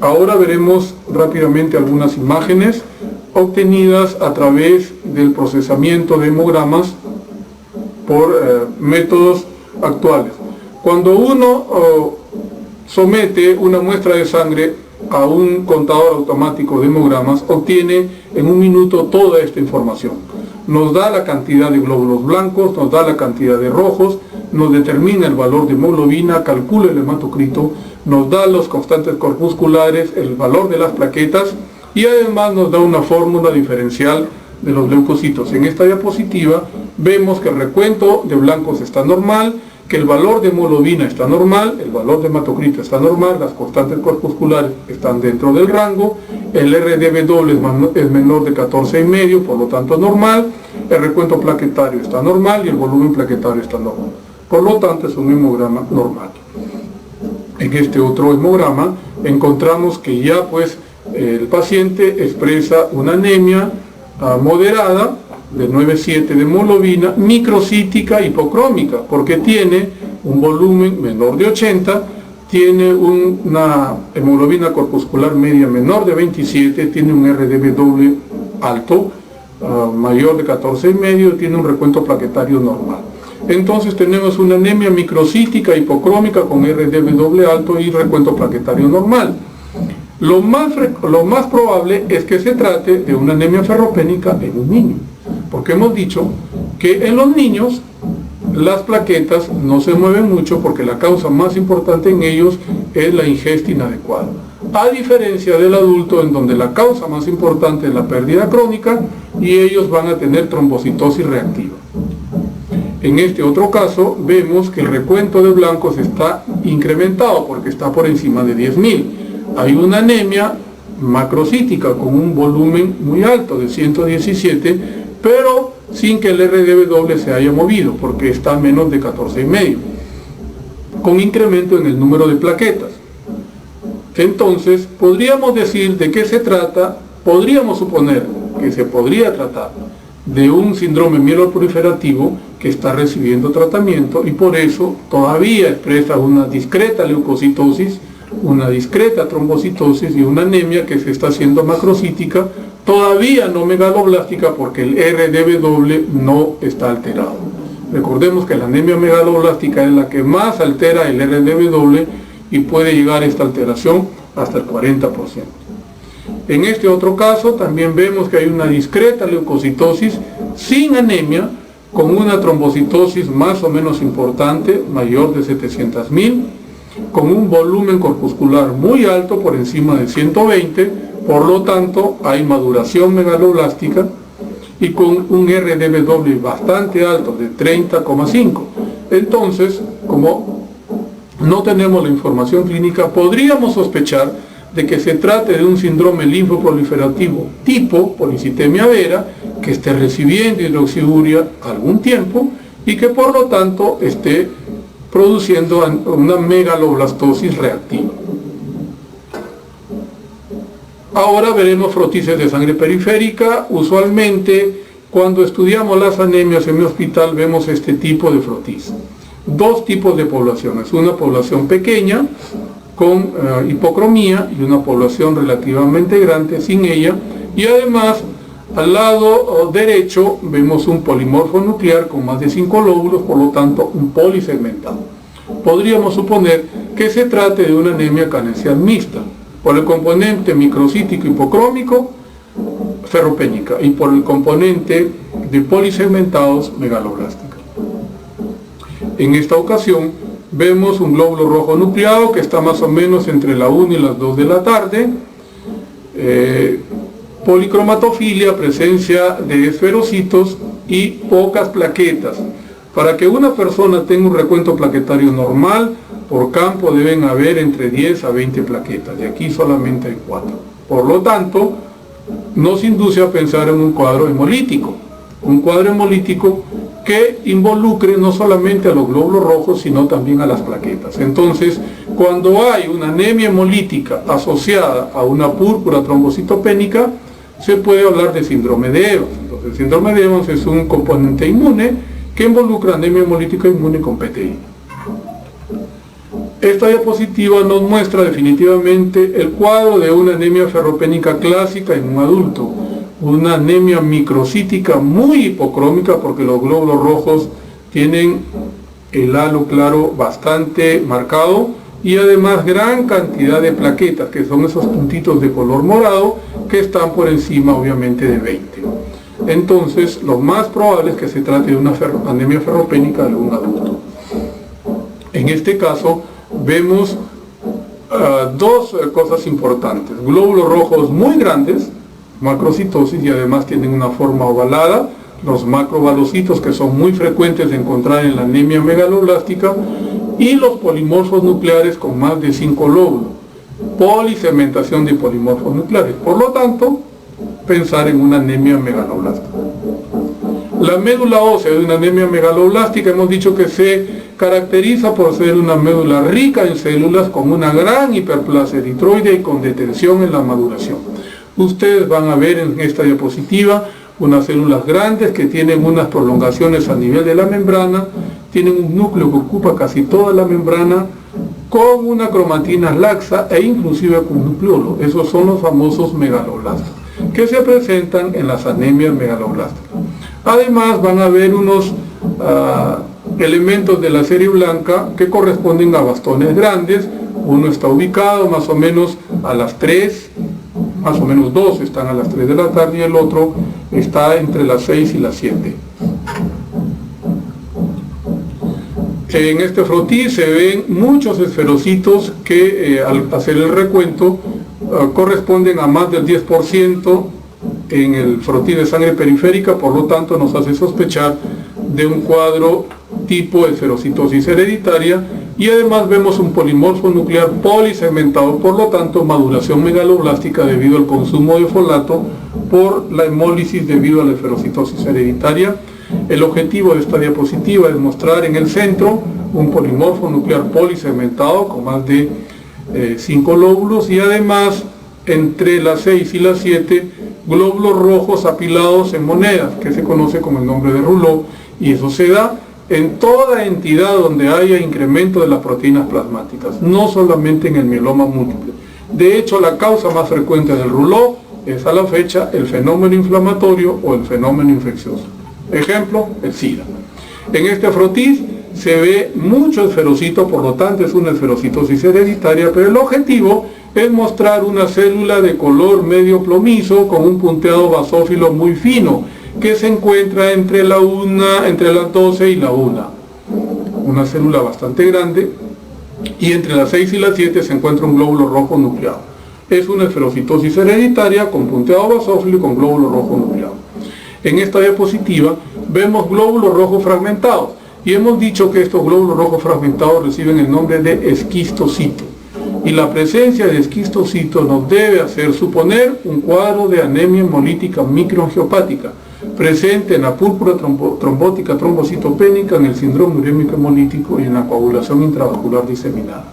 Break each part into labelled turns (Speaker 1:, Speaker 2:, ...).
Speaker 1: Ahora veremos rápidamente algunas imágenes obtenidas a través del procesamiento de hemogramas por métodos actuales. Cuando uno somete una muestra de sangre a un contador automático de hemogramas, obtiene en un minuto toda esta información. Nos da la cantidad de glóbulos blancos, nos da la cantidad de rojos, nos determina el valor de hemoglobina, calcula el hematocrito, nos da los constantes corpusculares, el valor de las plaquetas y además nos da una fórmula diferencial de los leucocitos. En esta diapositiva vemos que el recuento de blancos está normal, que el valor de hemoglobina está normal, el valor de hematocrito está normal, las constantes corpusculares están dentro del rango, el RDW es menor de 14,5, por lo tanto normal, el recuento plaquetario está normal y el volumen plaquetario está normal. Por lo tanto es un hemograma normal. En este otro hemograma encontramos que ya pues el paciente expresa una anemia moderada de 9,7 de hemoglobina, microcítica hipocrómica, porque tiene un volumen menor de 80, tiene una hemoglobina corpuscular media menor de 27, tiene un RDW alto, mayor de 14,5, tiene un recuento plaquetario normal. Entonces tenemos una anemia microcítica hipocrómica con RDW alto y recuento plaquetario normal. Lo más probable es que se trate de una anemia ferropénica en un niño, porque hemos dicho que en los niños las plaquetas no se mueven mucho porque la causa más importante en ellos es la ingesta inadecuada, a diferencia del adulto, en donde la causa más importante es la pérdida crónica y ellos van a tener trombocitosis reactiva. En este otro caso vemos que el recuento de blancos está incrementado porque está por encima de 10.000. Hay una anemia macrocítica con un volumen muy alto de 117, pero sin que el RDW se haya movido porque está a menos de 14,5, con incremento en el número de plaquetas. Entonces podríamos decir de qué se trata, podríamos suponer que se podría tratar de un síndrome mieloproliferativo que está recibiendo tratamiento y por eso todavía expresa una discreta leucocitosis, una discreta trombocitosis y una anemia que se está haciendo macrocítica, todavía no megaloblástica porque el RDW no está alterado. Recordemos que la anemia megaloblástica es la que más altera el RDW y puede llegar a esta alteración hasta el 40%. En este otro caso también vemos que hay una discreta leucocitosis sin anemia, con una trombocitosis más o menos importante, mayor de 700.000, con un volumen corpuscular muy alto, por encima de 120, por lo tanto hay maduración megaloblástica, y con un RDW bastante alto de 30,5. Entonces, como no tenemos la información clínica, podríamos sospechar de que se trate de un síndrome linfoproliferativo tipo policitemia vera, que esté recibiendo hidroxiuria algún tiempo y que por lo tanto esté produciendo una megaloblastosis reactiva. Ahora veremos frotices de sangre periférica. Usualmente cuando estudiamos las anemias en mi hospital vemos este tipo de frotis. Dos tipos de poblaciones, una población pequeña con hipocromía y una población relativamente grande sin ella, y además al lado derecho vemos un polimorfo nuclear con más de 5 lóbulos, por lo tanto un polisegmentado. Podríamos suponer que se trate de una anemia canencial mixta, por el componente microcítico hipocrómico ferropénica y por el componente de polisegmentados megaloblástica. En esta ocasión vemos un glóbulo rojo nucleado que está más o menos entre la 1 y las 2 de la tarde, policromatofilia, presencia de esferocitos y pocas plaquetas. Para que una persona tenga un recuento plaquetario normal, por campo deben haber entre 10 a 20 plaquetas, y aquí solamente hay 4. Por lo tanto, nos induce a pensar en un cuadro hemolítico. Un cuadro hemolítico que involucre no solamente a los glóbulos rojos, sino también a las plaquetas. Entonces, cuando hay una anemia hemolítica asociada a una púrpura trombocitopénica, se puede hablar de síndrome de Evans. Entonces, el síndrome de Evans es un componente inmune que involucra anemia hemolítica inmune con PTI. Esta diapositiva nos muestra definitivamente el cuadro de una anemia ferropénica clásica en un adulto. Una anemia microcítica muy hipocrómica porque los glóbulos rojos tienen el halo claro bastante marcado y además gran cantidad de plaquetas, que son esos puntitos de color morado que están por encima obviamente de 20. Entonces lo más probable es que se trate de una anemia ferropénica de un adulto. En este caso vemos dos cosas importantes: glóbulos rojos muy grandes, macrocitosis, y además tienen una forma ovalada, los macrobalocitos, que son muy frecuentes de encontrar en la anemia megaloblástica, y los polimorfos nucleares con más de 5 lóbulos, polisegmentación de polimorfos nucleares. Por lo tanto, pensar en una anemia megaloblástica. La médula ósea de una anemia megaloblástica hemos dicho que se caracteriza por ser una médula rica en células con una gran hiperplasia eritroidea y con detención en la maduración. Ustedes van a ver en esta diapositiva unas células grandes que tienen unas prolongaciones a nivel de la membrana, tienen un núcleo que ocupa casi toda la membrana, con una cromatina laxa e inclusive con nucleolo. Esos son los famosos megaloblastos, que se presentan en las anemias megaloblásticas. Además van a ver unos elementos de la serie blanca que corresponden a bastones grandes. Uno está ubicado más o menos a las 3, más o menos 2 están a las 3 de la tarde y el otro está entre las 6 y las 7. En este frotis se ven muchos esferocitos que al hacer el recuento corresponden a más del 10% en el frotis de sangre periférica, por lo tanto nos hace sospechar de un cuadro tipo esferocitosis hereditaria, y además vemos un polimorfo nuclear polisegmentado, por lo tanto maduración megaloblástica debido al consumo de folato por la hemólisis debido a la esferocitosis hereditaria. El objetivo de esta diapositiva es mostrar en el centro un polimorfo nuclear polisegmentado con más de 5 lóbulos, y además entre las 6 y las 7 glóbulos rojos apilados en monedas, que se conoce como el nombre de Rouleau, y eso se da en toda entidad donde haya incremento de las proteínas plasmáticas, no solamente en el mieloma múltiple. De hecho, la causa más frecuente del Rouleau es a la fecha el fenómeno inflamatorio o el fenómeno infeccioso. Ejemplo, el SIDA. En este frotis se ve mucho esferocito, por lo tanto es una esferocitosis hereditaria, pero el objetivo es mostrar una célula de color medio plomizo con un punteado basófilo muy fino que se encuentra entre las 12 y la 1. Una célula bastante grande, y entre las 6 y las 7 se encuentra un glóbulo rojo nucleado. Es una esferocitosis hereditaria con punteado basófilo y con glóbulo rojo nucleado. En esta diapositiva vemos glóbulos rojos fragmentados, y hemos dicho que estos glóbulos rojos fragmentados reciben el nombre de esquistocito, y la presencia de esquistocito nos debe hacer suponer un cuadro de anemia hemolítica microangiopática presente en la púrpura trombótica trombocitopénica, en el síndrome urémico hemolítico y en la coagulación intravascular diseminada.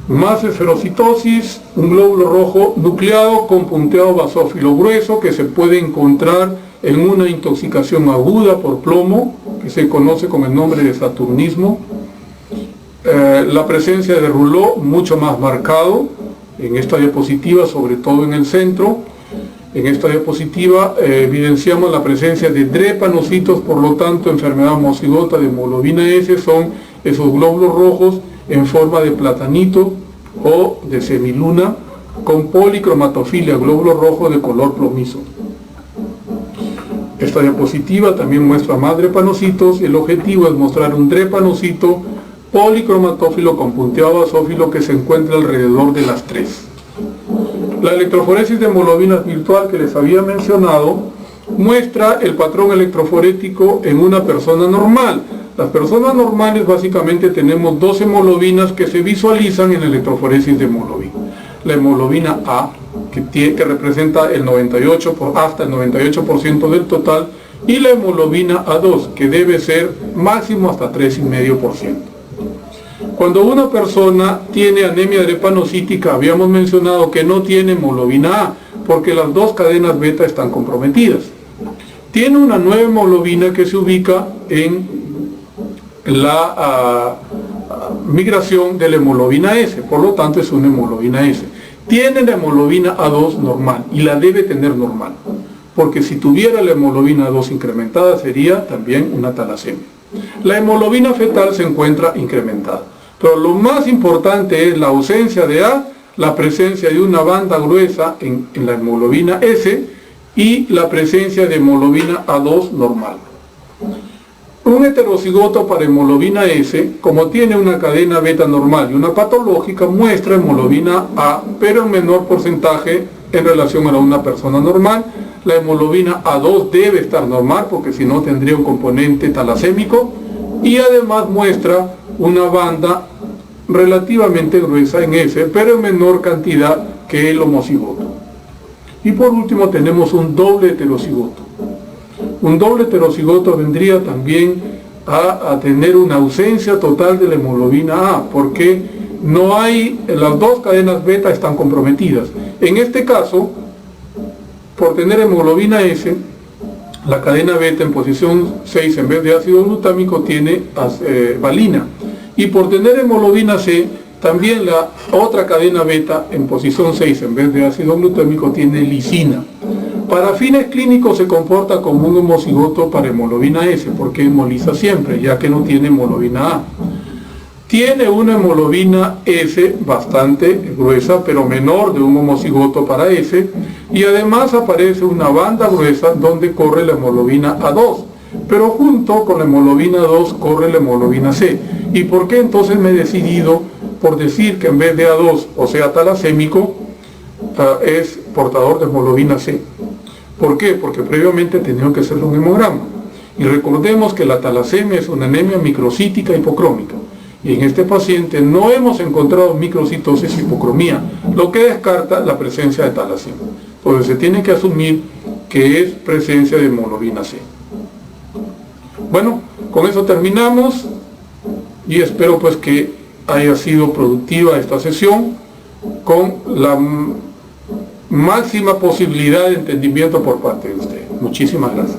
Speaker 1: Más esferocitosis, un glóbulo rojo nucleado con punteado basófilo grueso que se puede encontrar en una intoxicación aguda por plomo, que se conoce con el nombre de saturnismo. La presencia de Rouleau mucho más marcado en esta diapositiva, sobre todo en el centro. En esta diapositiva evidenciamos la presencia de drepanocitos, por lo tanto enfermedad homocigota de hemoglobina S son esos glóbulos rojos en forma de platanito o de semiluna con policromatofilia, glóbulos rojos de color plomizo. Esta diapositiva también muestra más drepanocitos, y el objetivo es mostrar un drepanocito policromatófilo con punteado basófilo que se encuentra alrededor de las 3. La electroforesis de hemoglobinas virtual que les había mencionado muestra el patrón electroforético en una persona normal. Las personas normales básicamente tenemos 2 hemoglobinas que se visualizan en la electroforesis de hemoglobina. La hemoglobina A, que representa el 98 hasta el 98% del total, y la hemoglobina A2, que debe ser máximo hasta 3,5%. Cuando una persona tiene anemia drepanocítica, habíamos mencionado que no tiene hemoglobina A, porque las 2 cadenas beta están comprometidas. Tiene una nueva hemoglobina que se ubica en la migración de la hemoglobina S, por lo tanto es una hemoglobina S. Tiene la hemoglobina A2 normal y la debe tener normal, porque si tuviera la hemoglobina A2 incrementada sería también una talasemia. La hemoglobina fetal se encuentra incrementada, pero lo más importante es la ausencia de A, la presencia de una banda gruesa en la hemoglobina S y la presencia de hemoglobina A2 normal. Un heterocigoto para hemoglobina S, como tiene una cadena beta normal y una patológica, muestra hemoglobina A, pero en menor porcentaje en relación a una persona normal. La hemoglobina A2 debe estar normal, porque si no tendría un componente talasémico, y además muestra una banda relativamente gruesa en S, pero en menor cantidad que el homocigoto. Y por último tenemos un doble heterocigoto. Un doble heterocigoto vendría también a tener una ausencia total de la hemoglobina A, porque no hay, las dos cadenas beta están comprometidas. En este caso, por tener hemoglobina S, la cadena beta en posición 6 en vez de ácido glutámico tiene valina. Y por tener hemoglobina C, también la otra cadena beta en posición 6 en vez de ácido glutámico tiene lisina. Para fines clínicos se comporta como un homocigoto para hemoglobina S, porque hemoliza siempre, ya que no tiene hemoglobina A. Tiene una hemoglobina S bastante gruesa, pero menor de un homocigoto para S, y además aparece una banda gruesa donde corre la hemoglobina A2, pero junto con la hemoglobina 2 corre la hemoglobina C. ¿Y por qué entonces me he decidido por decir que en vez de A2, o sea talasémico, es portador de hemoglobina C? ¿Por qué? Porque previamente tenía que hacerle un hemograma. Y recordemos que la talasemia es una anemia microcítica hipocrómica. Y en este paciente no hemos encontrado microcitosis y hipocromía, lo que descarta la presencia de talasemia. Entonces se tiene que asumir que es presencia de hemoglobina C. Bueno, con eso terminamos y espero pues que haya sido productiva esta sesión con la máxima posibilidad de entendimiento por parte de ustedes. Muchísimas gracias.